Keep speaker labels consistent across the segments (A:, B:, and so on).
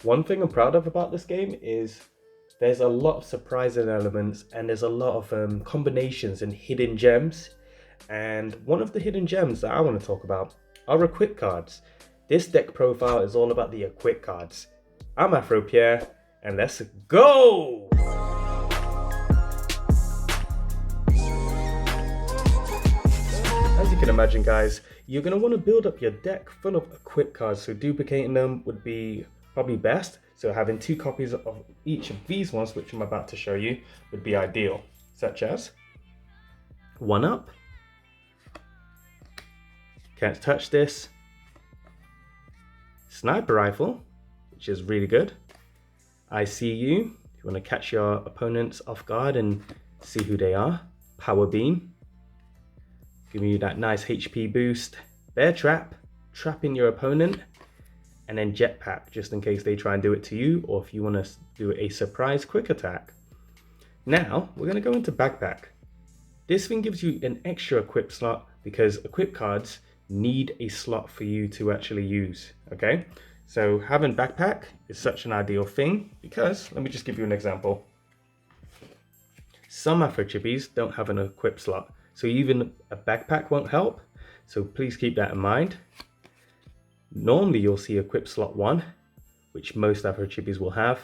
A: One thing I'm proud of about this game is there's a lot of surprising elements and there's a lot of combinations and hidden gems. And one of the hidden gems that I want to talk about are equip cards. This deck profile is all about the equip cards. I'm Afro Pierre, and let's go! As you can imagine, guys, you're going to want to build up your deck full of equip cards, so duplicating them would be probably best. So having 2 copies of each of these ones, which I'm about to show you, would be ideal, such as 1-Up, Can't Touch This, Sniper Rifle, which is really good, I See You, if you want to catch your opponents off guard and see who they are, Power Beam, giving you that nice HP boost, Bear Trap, trapping your opponent, and then Jetpack, just in case they try and do it to you, or if you want to do a surprise quick attack. Now, we're going to go into Backpack. This thing gives you an extra equip slot because equip cards need a slot for you to actually use, okay? So having Backpack is such an ideal thing because, let me just give you an example. Some AFROCHIBIs don't have an equip slot, so even a Backpack won't help, so please keep that in mind. Normally you'll see equip slot 1, which most AFROCHIBIs will have,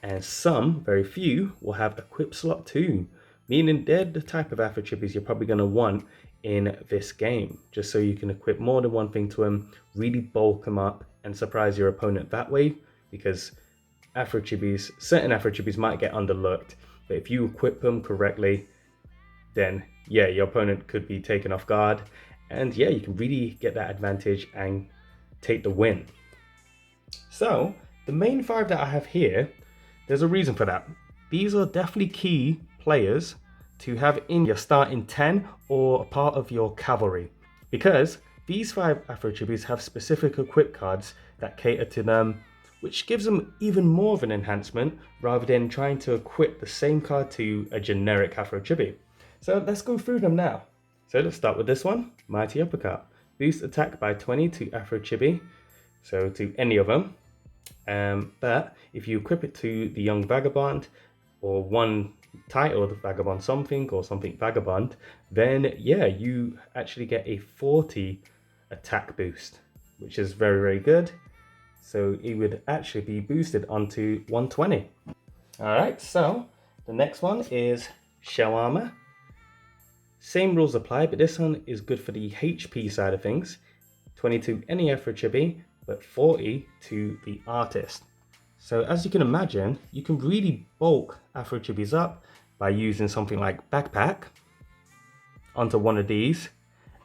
A: and some, very few, will have equip slot 2, meaning they're the type of AFROCHIBIs you're probably going to want in this game, just so you can equip more than one thing to them, really bulk them up and surprise your opponent that way, because certain AFROCHIBIs might get underlooked, but if you equip them correctly, then yeah, your opponent could be taken off guard, and yeah, you can really get that advantage and take the win. So the main 5 that I have here, there's a reason for that. These are definitely key players to have in your starting 10 or a part of your cavalry, because these 5 AFROCHIBIs have specific equip cards that cater to them, which gives them even more of an enhancement rather than trying to equip the same card to a generic AFROCHIBI. So let's go through them now. So let's start with this one, Mighty Uppercut. Boost attack by 20 to AFROCHIBI, so to any of them. But if you equip it to the Young Vagabond or one title, the Vagabond something or something Vagabond, then yeah, you actually get a 40 attack boost, which is very, very good. So it would actually be boosted onto 120. All right, so the next one is Shell Armor. Same rules apply, but this one is good for the HP side of things. 20 to any AFROCHIBI, but 40 to the artist. So as you can imagine, you can really bulk AFROCHIBIs up by using something like Backpack onto one of these,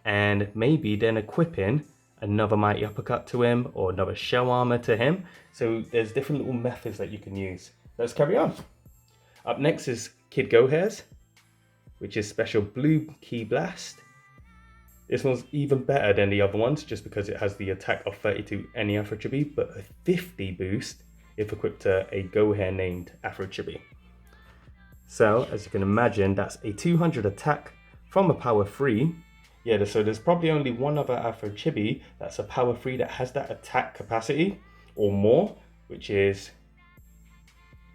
A: and maybe then equipping another Mighty Uppercut to him or another Shell Armor to him. So there's different little methods that you can use. Let's carry on. Up next is Kid Go Hairs, which is special blue key blast. This one's even better than the other ones just because it has the attack of 30 to any AFROCHIBI, but a 50 boost if equipped to a Go Hair named AFROCHIBI. So as you can imagine, that's a 200 attack from a power 3. Yeah, so there's probably only one other AFROCHIBI that's a power 3 that has that attack capacity or more, which is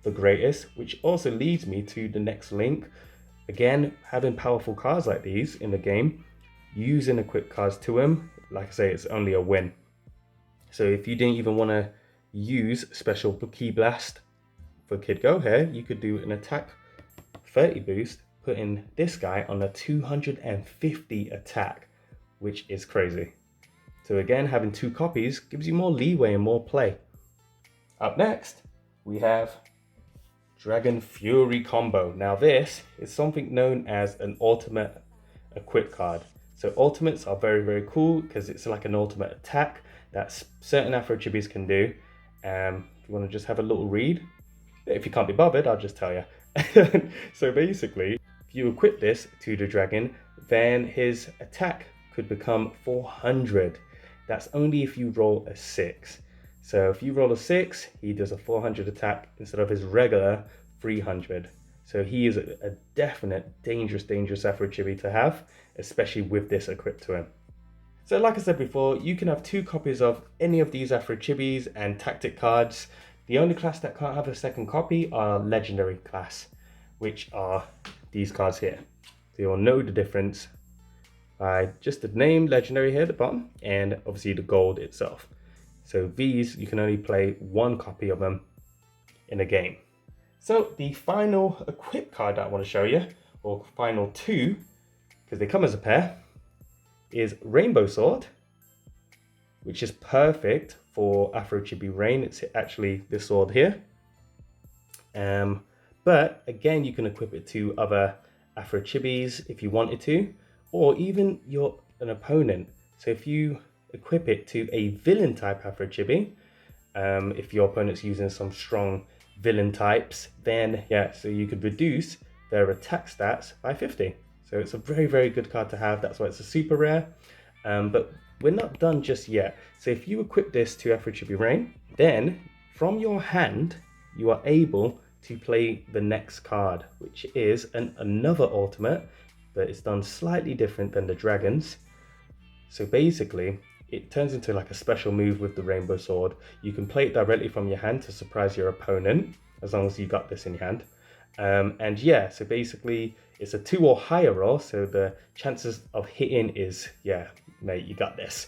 A: the greatest, which also leads me to the next link. Again, having powerful cards like these in the game, using equip cards to them, like I say, it's only a win. So if you didn't even want to use special key blast for Kid Go Hair, you could do an attack 30 boost, putting this guy on a 250 attack, which is crazy. So again, having 2 copies gives you more leeway and more play. Up next, we have Dragon Fury combo. Now this is something known as an ultimate equip card. So ultimates are very, very cool because it's like an ultimate attack that certain AFROCHIBIs can do. If you want to just have a little read, if you can't be bothered, I'll just tell you. So basically, if you equip this to the dragon, then his attack could become 400. That's only if you roll a 6. So if you roll a 6, he does a 400 attack instead of his regular 300. So he is a definite dangerous AFROCHIBI to have, especially with this equipped to him. So like I said before, you can have 2 copies of any of these AFROCHIBIs and tactic cards The only class that can't have a second copy are legendary class, which are these cards here. So you'll know the difference by just the name legendary here at the bottom, and obviously the gold itself. So these, you can only play one copy of them in a game. So the final equip card that I want to show you, or final two, because they come as a pair, is Rainbow Sword, which is perfect for AFROCHIBI Rain. It's actually this sword here. But again, you can equip it to other AFROCHIBIs if you wanted to, or even an opponent. So if you equip it to a villain type AFROCHIBI, if your opponent's using some strong villain types, then yeah, so you could reduce their attack stats by 50. So it's a very, very good card to have. That's why it's a super rare. But we're not done just yet. So if you equip this to AFROCHIBI Rain, then from your hand, you are able to play the next card, which is another ultimate, but it's done slightly different than the dragons. So basically, it turns into like a special move with the Rainbow Sword. You can play it directly from your hand to surprise your opponent, as long as you got this in your hand. And yeah, so basically it's a 2 or higher roll, so the chances of hitting is, yeah, mate, you got this,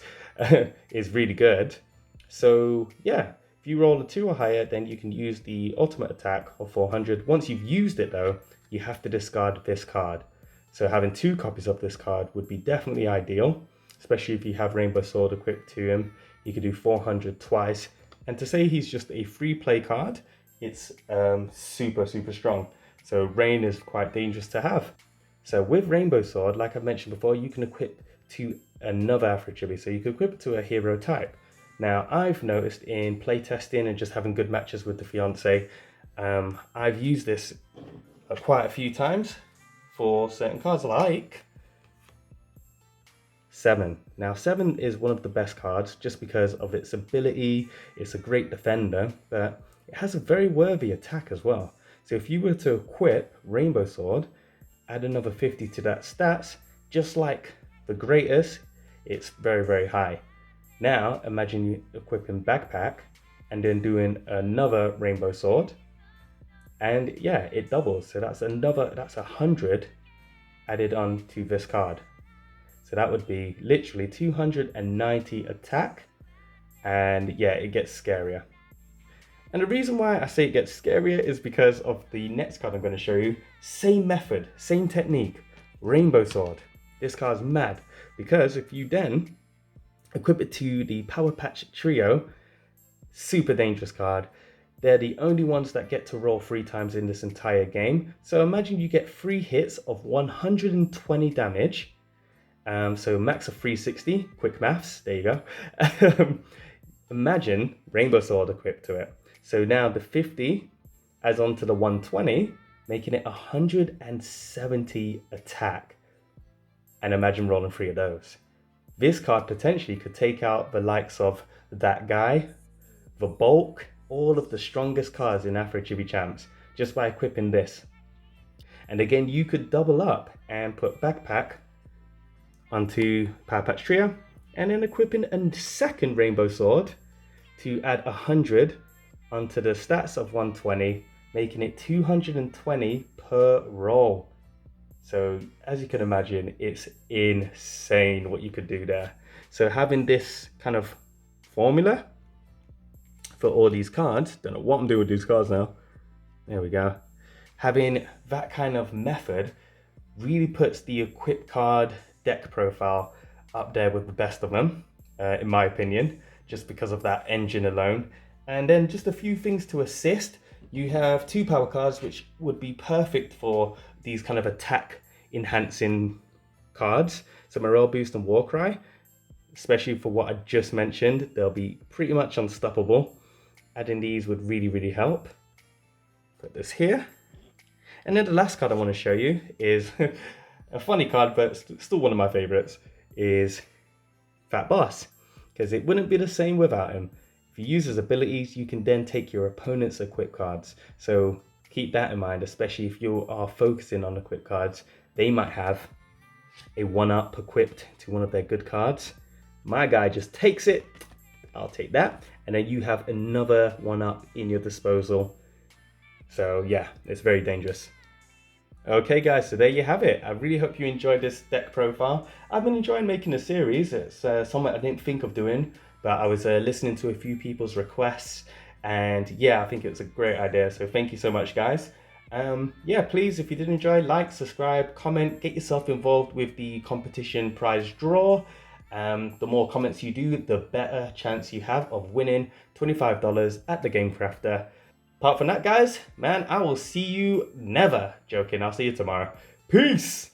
A: is really good. So yeah, if you roll a 2 or higher, then you can use the ultimate attack of 400. Once you've used it though, you have to discard this card. So having 2 copies of this card would be definitely ideal, especially if you have Rainbow Sword equipped to him. You could do 400 twice. And to say he's just a free play card, it's super, super strong. So Rain is quite dangerous to have. So with Rainbow Sword, like I mentioned before, you can equip to another AFROCHIBI. So you can equip it to a hero type. Now I've noticed in playtesting and just having good matches with the fiance, I've used this quite a few times for certain cards like 7. Now 7 is one of the best cards just because of its ability. It's a great defender, but it has a very worthy attack as well. So if you were to equip Rainbow Sword, add another 50 to that stats, just like the greatest, it's very, very high. Now imagine you equipping Backpack and then doing another Rainbow Sword, and yeah, it doubles. So that's 100 added on to this card. So that would be literally 290 attack, and yeah, it gets scarier. And the reason why I say it gets scarier is because of the next card I'm going to show you. Same method, same technique, Rainbow Sword. This card's mad because if you then equip it to the Power Patch Trio, super dangerous card. They're the only ones that get to roll 3 times in this entire game. So imagine you get 3 hits of 120 damage. So max of 360, quick maths, there you go. Imagine Rainbow Sword equipped to it. So now the 50 adds on to the 120, making it 170 attack. And imagine rolling 3 of those. This card potentially could take out the likes of that guy, the Bulk, all of the strongest cards in AFROCHIBI Champs just by equipping this. And again, you could double up and put Backpack onto Power Patch Trio and then equipping a second Rainbow Sword to add 100 onto the stats of 120, making it 220 per roll. So as you can imagine, it's insane what you could do there. So having this kind of formula for all these cards, don't know what I'm doing with these cards now. There we go. Having that kind of method really puts the equip card deck profile up there with the best of them, in my opinion, just because of that engine alone. And then just a few things to assist. You have 2 power cards, which would be perfect for these kind of attack enhancing cards. So Morale Boost and Warcry, especially for what I just mentioned, they'll be pretty much unstoppable. Adding these would really, really help. Put this here. And then the last card I want to show you is a funny card, but still one of my favorites, is Fat Boss, because it wouldn't be the same without him. If you use his abilities, you can then take your opponent's equip cards. So keep that in mind, especially if you are focusing on equip cards. They might have a 1-up equipped to one of their good cards. My guy just takes it, I'll take that. And then you have another 1-up in your disposal. So yeah, it's very dangerous. Okay guys, so there you have it. I really hope you enjoyed this deck profile. I've been enjoying making a series. It's something I didn't think of doing, but I was listening to a few people's requests, and yeah, I think it's a great idea. So thank you so much, guys. Yeah, please, if you did enjoy, like, subscribe, comment, get yourself involved with the competition prize draw. The more comments you do, the better chance you have of winning $25 at the Game Crafter. Apart from that, guys, man, I will see you never. Joking, I'll see you tomorrow. Peace!